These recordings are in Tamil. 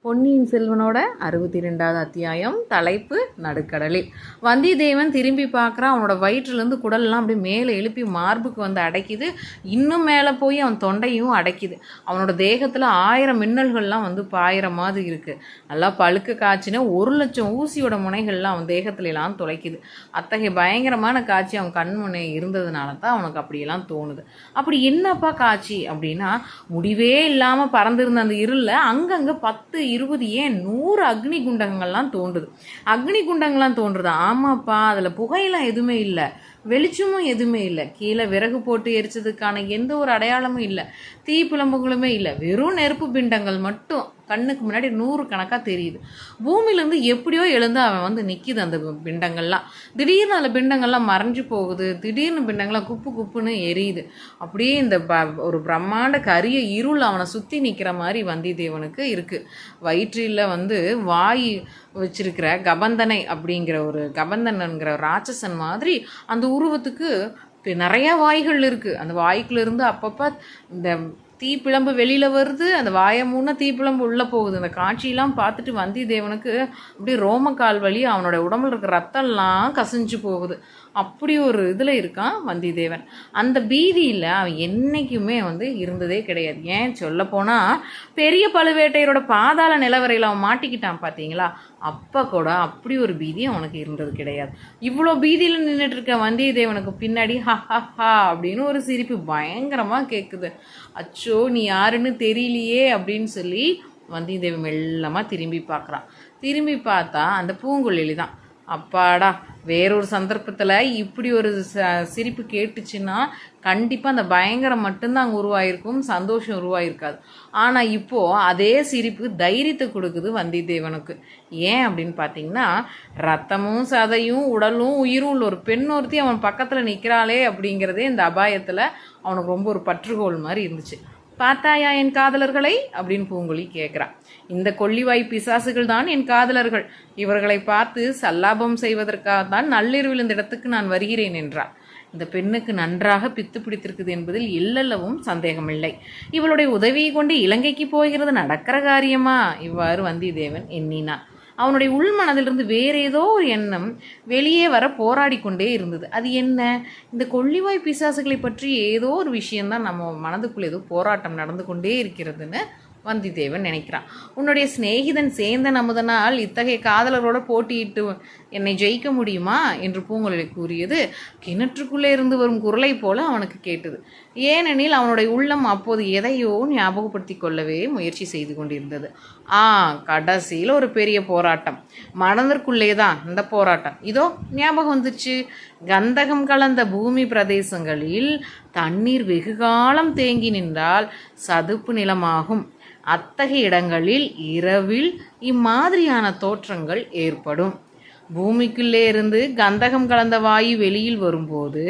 பொன்னியின் செல்வனோட 62வது அத்தியாயம். தலைப்பு நடுக்கடலில். வந்தியத்தேவன் திரும்பி பார்க்குறான். அவனோட வயிற்றுலேருந்து குடல்லாம் அப்படியே மேலே எழுப்பி மார்புக்கு வந்து அடைக்குது. இன்னும் மேலே போய் அவன் தொண்டையும் அடைக்குது. அவனோட தேகத்தில் 1000 மின்னல்கள்லாம் வந்து பாயிற மாதிரி இருக்குது. நல்லா பழுக்க காய்ச்சின 1,00,000 ஊசியோட முனைகள்லாம் அவன் தேகத்துலலாம் துளைக்குது. அத்தகைய பயங்கரமான காட்சி அவன் கண்முனை இருந்ததுனால தான் அவனுக்கு அப்படியெல்லாம் தோணுது. அப்படி என்னப்பா காட்சி அப்படின்னா, முடிவே இல்லாமல் பறந்துருந்த அந்த இருளில் அங்கங்கே 10, 20 ஏன் 100 அக்னி குண்டங்கள்லாம் தோன்றுது. அக்னி குண்டங்கள்லாம் தோன்றுதா? ஆமாப்பா, அதில் புகையெல்லாம் எதுவுமே இல்லை, வெளிச்சமும் எதுவுமே இல்லை, கீழே விறகு போட்டு எரிச்சதுக்கான எந்த ஒரு அடையாளமும் இல்லை, தீ புலம்புகளுமே இல்லை, வெறும் நெருப்பு பிண்டங்கள் மட்டும் கண்ணுக்கு முன்னாடி 100 கணக்காக தெரியுது. பூமியிலேருந்து எப்படியோ எழுந்து அவன் வந்து நிற்கிது. அந்த பிண்டங்கள்லாம் திடீர்னு அந்த பிண்டங்கள்லாம் மறைஞ்சு போகுது. திடீர்னு பிண்டங்கள்லாம் குப்பு குப்புன்னு எரியுது. அப்படியே இந்த ஒரு பிரம்மாண்ட கரிய இருள் அவனை சுற்றி நிற்கிற மாதிரி வந்தியத்தேவனுக்கு இருக்குது. வயிற்றில் வந்து வாய் வச்சிருக்கிற கபந்தனை அப்படிங்கிற ஒரு கபந்தன்ங்கிற ராட்சசன் மாதிரி அந்த உருவத்துக்கு நிறையா வாய்கள் இருக்குது. அந்த வாய்க்குள்ளேருந்து அப்பப்போ இந்த தீப்பிழம்பு வெளியில் வருது. அந்த வாயை மூண தீப்பிழம்பு உள்ளே போகுது. அந்த காட்சியெல்லாம் பார்த்துட்டு வந்தியத்தேவனுக்கு அப்படியே ரோமக்கால் வலி அவனோட உடம்புல இருக்கிற ரத்தம்லாம் கசிஞ்சு போகுது. அப்படி ஒரு இதில் இருக்கான் வந்தியத்தேவன். அந்த பீதியில் அவன் என்றைக்குமே வந்து இருந்ததே கிடையாது. ஏன் சொல்லப்போனால், பெரிய பழுவேட்டையரோட பாதாள நிலவரையில் அவன் மாட்டிக்கிட்டான் பார்த்தீங்களா, அப்போ கூட அப்படி ஒரு பீதி அவனுக்கு இருந்தது கிடையாது. இவ்வளோ பீதியில் நின்றுட்டு இருக்க வந்தியத்தேவனுக்கு பின்னாடி ஹஹா அப்படின்னு ஒரு சிரிப்பு பயங்கரமாக கேட்குது. அச்சோ, நீ யாருன்னு தெரியலையே அப்படின்னு சொல்லி வந்தியத்தேவன் மெல்லமாக திரும்பி பார்க்குறான். திரும்பி பார்த்தா அந்த பூங்குழலி தான். அப்பாடா, வேறொரு சந்தர்ப்பத்தில் இப்படி ஒரு சிரிப்பு கேட்டுச்சுன்னா கண்டிப்பாக அந்த பயங்கரம் மட்டும்தான் அங்கே உருவாயிருக்கும், சந்தோஷம் உருவாயிருக்காது. ஆனால் இப்போது அதே சிரிப்பு தைரியத்தை கொடுக்குது வந்தியத்தேவனுக்கு. ஏன் அப்படின்னு பார்த்தீங்கன்னா, ரத்தமும் சதையும் உடலும் உயிரும் உள்ள ஒரு பெண் ஒருத்தி அவன் பக்கத்தில் நிற்கிறாளே அப்படிங்கிறதே இந்த அபாயத்தில் அவனுக்கு ரொம்ப ஒரு பற்றுகோள் மாதிரி இருந்துச்சு. பார்த்தாயா என் காதலர்களை அப்படின்னு பூங்குழலி கேட்குறான். இந்த கொள்ளிவாய் பிசாசுகள் தான் என் காதலர்கள். இவர்களை பார்த்து சல்லாபம் செய்வதற்காகத்தான் நள்ளிரவில் இந்த இடத்துக்கு நான் வருகிறேன் என்றார். இந்த பெண்ணுக்கு நன்றாக பித்து பிடித்திருக்குது என்பதில் எல்லளவும் சந்தேகமில்லை. இவளுடைய உதவியை கொண்டு இலங்கைக்கு போகிறது நடக்கிற காரியமா? இவ்வாறு வந்தியத்தேவன் எண்ணினான். அவனுடைய உள்மனதிலிருந்து வேறு ஏதோ ஒரு எண்ணம் வெளியே வர போராடி கொண்டே இருந்தது. அது என்ன? இந்த கொள்ளிவாய் பிசாசுகளை பற்றி ஏதோ ஒரு விஷயந்தான் நம்ம மனதுக்குள்ள ஏதோ போராட்டம் நடந்து கொண்டே இருக்கிறதுன்னு வந்தியத்தேவன் நினைக்கிறான். உன்னுடைய சிநேகிதன் சேந்தன் அமுதனால் இத்தகைய காதலரோட போட்டியிட்டு என்னை ஜெயிக்க முடியுமா என்று பூங்குழலி கூறியது கிணற்றுக்குள்ளே இருந்து வரும் குரலை போல அவனுக்கு கேட்டது. ஏனெனில் அவனுடைய உள்ளம் அப்போது எதையோ ஞாபகப்படுத்தி கொள்ளவே முயற்சி செய்து கொண்டிருந்தது. கடைசியில் ஒரு பெரிய போராட்டம் மனதிற்குள்ளே தான். இந்த போராட்டம் இதோ ஞாபகம் வந்துச்சு. கந்தகம் கலந்த பூமி பிரதேசங்களில் தண்ணீர் வெகு காலம் தேங்கி நின்றால் சதுப்பு நிலமாகும். அத்தகைய இடங்களில் இரவில் இம்மாதிரியான தோற்றங்கள் ஏற்படும். பூமிக்குள்ளே இருந்து கந்தகம் கலந்த வாயு வெளியில் வரும்போது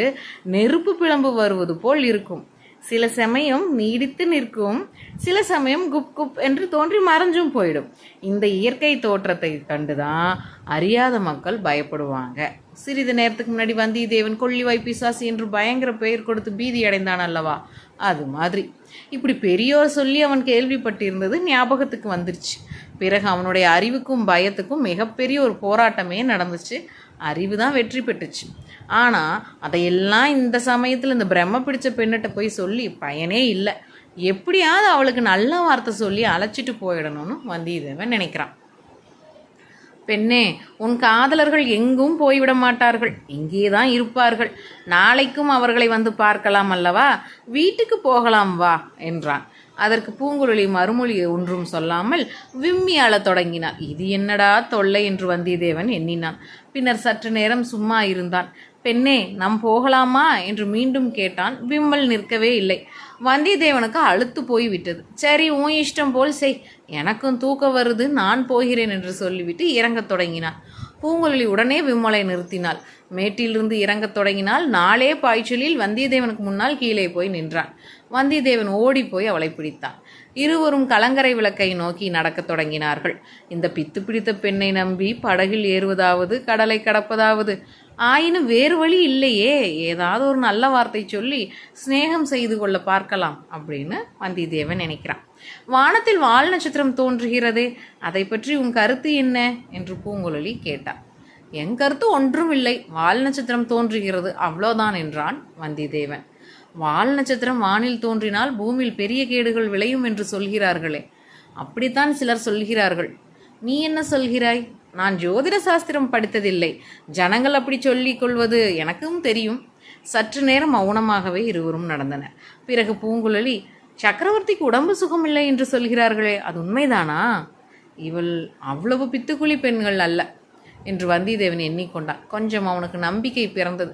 நெருப்பு பிளம்பு வருவது போல் இருக்கும். சில சமயம் நீடித்து நிற்கும், சில சமயம் குப் குப் என்று தோன்றி மறைஞ்சும் போயிடும். இந்த இயற்கை தோற்றத்தை கண்டுதான் அறியாத மக்கள் பயப்படுவாங்க. சிறிது நேரத்துக்கு முன்னாடி வந்தியத்தேவன் கொள்ளிவாய் பிசாசு என்று பயங்கர பெயர் கொடுத்து பீதி அடைந்தான் அல்லவா, அது மாதிரி இப்படி பெரியோர் சொல்லி அவன் கேள்விப்பட்டிருந்தது ஞாபகத்துக்கு வந்துருச்சு. பிறகு அவனுடைய அறிவுக்கும் பயத்துக்கும் மிகப்பெரிய ஒரு போராட்டமே நடந்துச்சு. அறிவு தான் வெற்றி பெற்றுச்சு. ஆனால் அதையெல்லாம் இந்த சமயத்தில் இந்த பிரம்ம பிடிச்ச பெண்ணிட்ட போய் சொல்லி பயனே இல்லை. எப்படியாவது அவளுக்கு நல்ல வார்த்தை சொல்லி அழைச்சிட்டு போயிடணும்னு வந்தியத்தேவன் நினைக்கிறான். பெண்ணே, உன் காதலர்கள் எங்கும் போய்விட மாட்டார்கள், இங்கே தான் இருப்பார்கள். நாளைக்கும் அவர்களை வந்து பார்க்கலாம் அல்லவா, வீட்டுக்கு போகலாம் வா என்றான். அதற்கு பூங்குழலி மறுமொழி ஒன்றும் சொல்லாமல் விம்மி அழத் தொடங்கினார். இது என்னடா தொல்லை என்று வந்தியத்தேவன் எண்ணினான். பின்னர் சற்று நேரம் சும்மா இருந்தான். பெண்ணே, நாம் போகலாமா என்று மீண்டும் கேட்டான். விம்மல் நிற்கவே இல்லை. வந்தியத்தேவனுக்கு அழுத்து போய் விட்டது. சரி, உன் இஷ்டம் போல் செய், எனக்கும் தூக்கம் வருது, நான் போகிறேன் என்று சொல்லிவிட்டு இறங்கத் தொடங்கினான். பூங்குழலி உடனே விம்மலை நிறுத்தினாள். மேட்டிலிருந்து இறங்கத் தொடங்கினால் 4 பாய்ச்சலில் வந்தியத்தேவனுக்கு முன்னால் கீழே போய் நின்றான். வந்தியத்தேவன் ஓடி போய் அவளை பிடித்தான். இருவரும் கலங்கரை விளக்கை நோக்கி நடக்கத் தொடங்கினார்கள். இந்த பித்து பிடித்த பெண்ணை நம்பி படகில் ஏறுவதாவது கடலை கடப்பதாவது, ஆயினும் வேறு வழி இல்லையே, ஏதாவது ஒரு நல்ல வார்த்தை சொல்லி சிநேகம் செய்து கொள்ள பார்க்கலாம் அப்படின்னு வந்தியத்தேவன் நினைக்கிறான். வானத்தில் வால் நட்சத்திரம் தோன்றுகிறதே, அதை பற்றி உன் கருத்து என்ன என்று பூங்குழலி கேட்டார். என் கருத்து ஒன்றும் இல்லை, வால் நட்சத்திரம் தோன்றுகிறது, அவ்வளோதான் என்றான் வந்தியத்தேவன். வால் நட்சத்திரம் வானில் தோன்றினால் பூமியில் பெரிய கேடுகள் விளையும் என்று சொல்கிறார்களே, அப்படித்தான் சிலர் சொல்கிறார்கள். நீ என்ன சொல்கிறாய்? நான் ஜோதிட சாஸ்திரம் படித்ததில்லை, ஜனங்கள் அப்படி சொல்லிக் கொள்வது எனக்கும் தெரியும். சற்று நேரம் மௌனமாகவே இருவரும் நடந்தனர். பிறகு பூங்குழலி, சக்கரவர்த்திக்கு உடம்பு சுகமில்லை என்று சொல்கிறார்களே, அது உண்மைதானா? இவள் அவ்வளவு பித்துக்குழி பெண்கள் அல்ல என்று வந்தியத்தேவன் எண்ணிக்கொண்டான். கொஞ்சம் அவனுக்கு நம்பிக்கை பிறந்தது.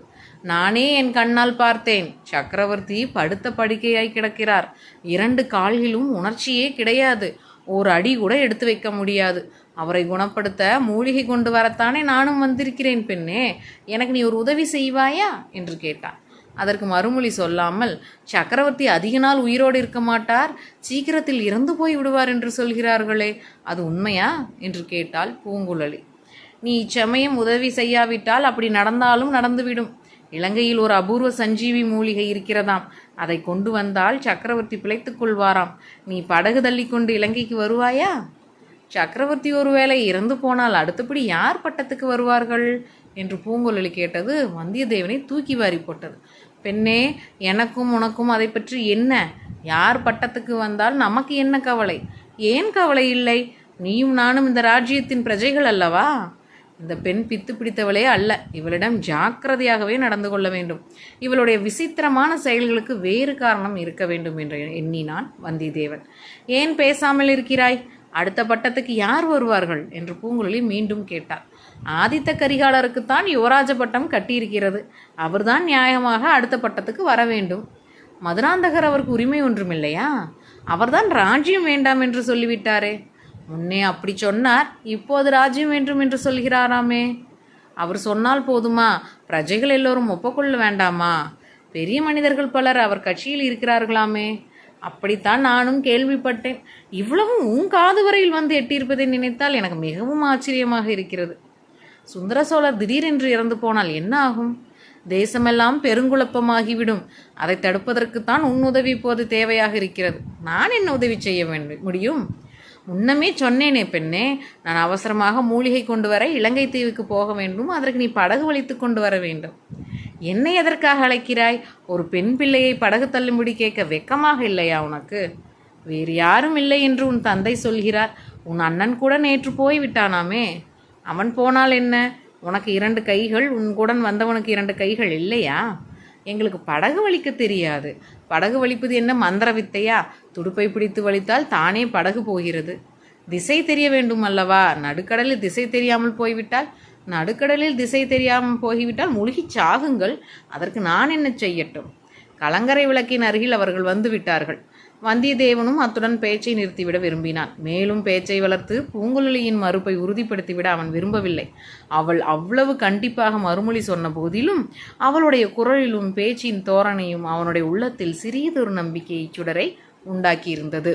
நானே என் கண்ணால் பார்த்தேன். சக்கரவர்த்தி படுத்த படுக்கையாய் கிடக்கிறார். 2 கால்களிலும் உணர்ச்சியே கிடையாது. ஒரு அடி கூட எடுத்து வைக்க முடியாது. அவரை குணப்படுத்த மூலிகை கொண்டு வரத்தானே நானும் வந்திருக்கிறேன். பெண்ணே, எனக்கு நீ ஒரு உதவி செய்வாயா என்று கேட்டான். அதற்கு மறுமொழி சொல்லாமல், சக்கரவர்த்தி அதிக நாள் உயிரோடு இருக்க மாட்டார், சீக்கிரத்தில் இறந்து போய் விடுவார் என்று சொல்கிறார்களே, அது உண்மையா என்று கேட்டாள் பூங்குழலி. நீ இச்சமயம் உதவி செய்யாவிட்டால் அப்படி நடந்தாலும் நடந்துவிடும். இலங்கையில் ஒரு அபூர்வ சஞ்சீவி மூலிகை இருக்கிறதாம். அதை கொண்டு வந்தால் சக்கரவர்த்தி பிழைத்துக் கொள்வாராம். நீ படகு தள்ளி கொண்டு இலங்கைக்கு வருவாயா? சக்கரவர்த்தி ஒருவேளை இறந்து போனால் அடுத்தபடி யார் பட்டத்துக்கு வருவார்கள் என்று பூங்குழலி கேட்டது வந்தியத்தேவனை தூக்கி வாரி போட்டது. பெண்ணே, எனக்கும் உனக்கும் அதை பற்றி என்ன? யார் பட்டத்துக்கு வந்தால் நமக்கு என்ன கவலை? ஏன் கவலை இல்லை? நீயும் நானும் இந்த ராஜ்யத்தின் பிரஜைகள் அல்லவா? இந்த பெண் பித்து பிடித்தவளே அல்ல. இவளிடம் ஜாக்கிரதையாகவே நடந்து கொள்ள வேண்டும். இவளுடைய விசித்திரமான செயல்களுக்கு வேறு காரணம் இருக்க வேண்டும் என்று எண்ணினான் வந்தியத்தேவன். ஏன் பேசாமல் இருக்கிறாய்? அடுத்த பட்டத்துக்கு யார் வருவார்கள் என்று பூங்குழலி மீண்டும் கேட்டார். ஆதித்த கரிகாலருக்குத்தான் யுவராஜ பட்டம் கட்டியிருக்கிறது. அவர்தான் நியாயமாக அடுத்த பட்டத்துக்கு வர வேண்டும். மதுராந்தகர் அவருக்கு உரிமை ஒன்றுமில்லையா? அவர்தான் ராஜ்யம் வேண்டாம் என்று சொல்லிவிட்டாரே. முன்னே அப்படி சொன்னார், இப்போது ராஜ்யம் வேண்டும் என்று சொல்கிறாராமே. அவர் சொன்னால் போதுமா? பிரஜைகள் எல்லோரும் ஒப்புக்கொள்ள வேண்டாமா? பெரிய மனிதர்கள் பலர் அவர் கட்சியில் இருக்கிறார்களாமே. அப்படித்தான் நானும் கேள்விப்பட்டேன். இவ்வளவும் உன் காது வரையில் வந்து எட்டியிருப்பதை நினைத்தால் எனக்கு மிகவும் ஆச்சரியமாக இருக்கிறது. சுந்தர சோழர் திடீரென்று இறந்து போனால் என்ன ஆகும்? தேசமெல்லாம் பெருங்குழப்பமாகிவிடும். அதை தடுப்பதற்குத்தான் உன் உதவி இப்போது தேவையாக இருக்கிறது. நான் என்ன உதவி செய்ய முடியும்? முன்னமே சொன்னேனே பெண்ணே, நான் அவசரமாக மூலிகை கொண்டு வர இலங்கை தீவுக்கு போக வேண்டும். அதற்கு நீ படகு வலித்து கொண்டு வர வேண்டும். என்னை எதற்காக அழைக்கிறாய்? ஒரு பெண் பிள்ளையை படகு தள்ளும்படி கேட்க வெக்கமாக இல்லையா உனக்கு? வேறு யாரும் இல்லை என்று உன் தந்தை சொல்கிறார். உன் அண்ணன் கூட நேற்று போய் விட்டானாமே. அவன் போனால் என்ன? உனக்கு 2 கைகள், உன்னுடன் வந்தவனுக்கு 2 கைகள் இல்லையா? எங்களுக்கு படகு வலிக்க தெரியாது. படகு வலிப்பது என்ன மந்திர வித்தையா? துடுப்பை பிடித்து வலித்தால் தானே படகு போகிறது. திசை தெரிய வேண்டும் அல்லவா? நடுக்கடலில் திசை தெரியாமல் போய்விட்டால் முழுகி சாகுங்கள். அதற்கு நான் என்ன செய்யட்டும்? கலங்கரை விளக்கின் அருகில் அவர்கள் வந்து விட்டார்கள். வந்தியத்தேவனும் அத்துடன் பேச்சை நிறுத்திவிட விரும்பினான். மேலும் பேச்சை வளர்த்து பூங்குழலியின் மறுப்பை உறுதிப்படுத்திவிட அவன் விரும்பவில்லை. அவள் அவ்வளவு கண்டிப்பாக மறுமொழி சொன்ன போதிலும் அவளுடைய குரலிலும் பேச்சின் தோரணையும் அவனுடைய உள்ளத்தில் சிறியதொரு நம்பிக்கையை சுடரை உண்டாக்கியிருந்தது.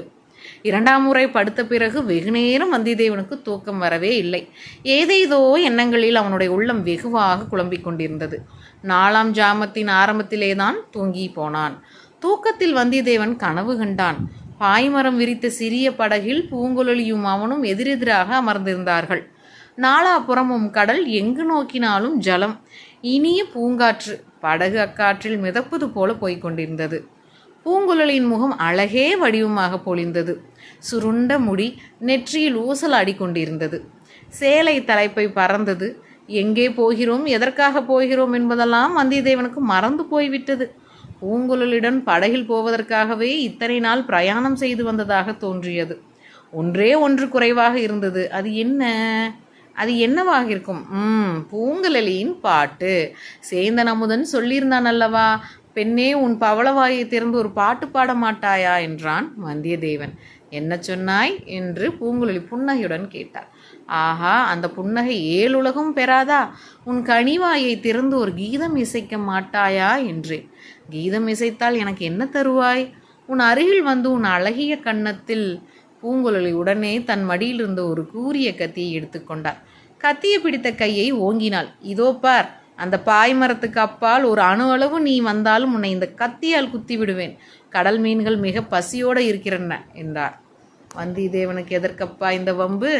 2ஆம் முறை படுத்த பிறகு வெகுநேரம் வந்தியத்தேவனுக்கு தூக்கம் வரவே இல்லை. ஏதேதோ எண்ணங்களில் அவனுடைய உள்ளம் வெகுவாக குழம்பிக் கொண்டிருந்தது. 4ஆம் ஜாமத்தின் ஆரம்பத்திலேதான் தூங்கி போனான். தூக்கத்தில் வந்தியத்தேவன் கனவு கண்டான். பாய்மரம் விரித்த சிறிய படகில் பூங்குழலியும் அவனும் எதிரெதிராக அமர்ந்திருந்தார்கள். நாலாபுறமும் கடல், எங்கு நோக்கினாலும் ஜலம், இனிய பூங்காற்று. படகு அக்காற்றில் மிதப்பது போல போய்கொண்டிருந்தது. பூங்குழலியின் முகம் அழகே வடிவமாக பொழிந்தது. சுருண்ட முடி நெற்றியில் ஊசல் ஆடிக்கொண்டிருந்தது. சேலை தலைப்பை பறந்தது. எங்கே போகிறோம், எதற்காக போகிறோம் என்பதெல்லாம் வந்தியத்தேவனுக்கு மறந்து போய்விட்டது. பூங்குழலியுடன் படகில் போவதற்காகவே இத்தனை நாள் பிரயாணம் செய்து வந்ததாக தோன்றியது. ஒன்றே ஒன்று குறைவாக இருந்தது. அது என்னவாக இருக்கும்? பூங்குழலியின் பாட்டு. சேந்தன் அமுதன் சொல்லியிருந்தான் அல்லவா, பெண்ணே, உன் பவளவாயை திறந்து ஒரு பாட்டு பாட மாட்டாயா என்றான் வந்தியத்தேவன். என்ன சொன்னாய் என்று பூங்குழலி புன்னகையுடன் கேட்டார். ஆஹா, அந்த புன்னகை 7 உலகம் பெறாதா? உன் கனிவாயை திறந்து ஒரு கீதம் இசைக்க மாட்டாயா என்றேன். கீதம் இசைத்தால் எனக்கு என்ன தருவாய்? உன் அருகில் வந்து உன் அழகிய கன்னத்தில். பூங்குழலி உடனே தன் மடியில் இருந்த ஒரு கூரிய கத்தியை எடுத்துக்கொண்டார். கத்தியை பிடித்த கையை ஓங்கினாள். இதோ பார், அந்த பாய்மரத்துக்கு அப்பால் ஒரு அணு அளவு நீ வந்தாலும் உன்னை இந்த கத்தியால் குத்தி விடுவேன். கடல் மீன்கள் மிக பசியோடு இருக்கின்றன என்றார். வந்தியத்தேவனுக்கு எதற்கப்பா இந்த வம்பு?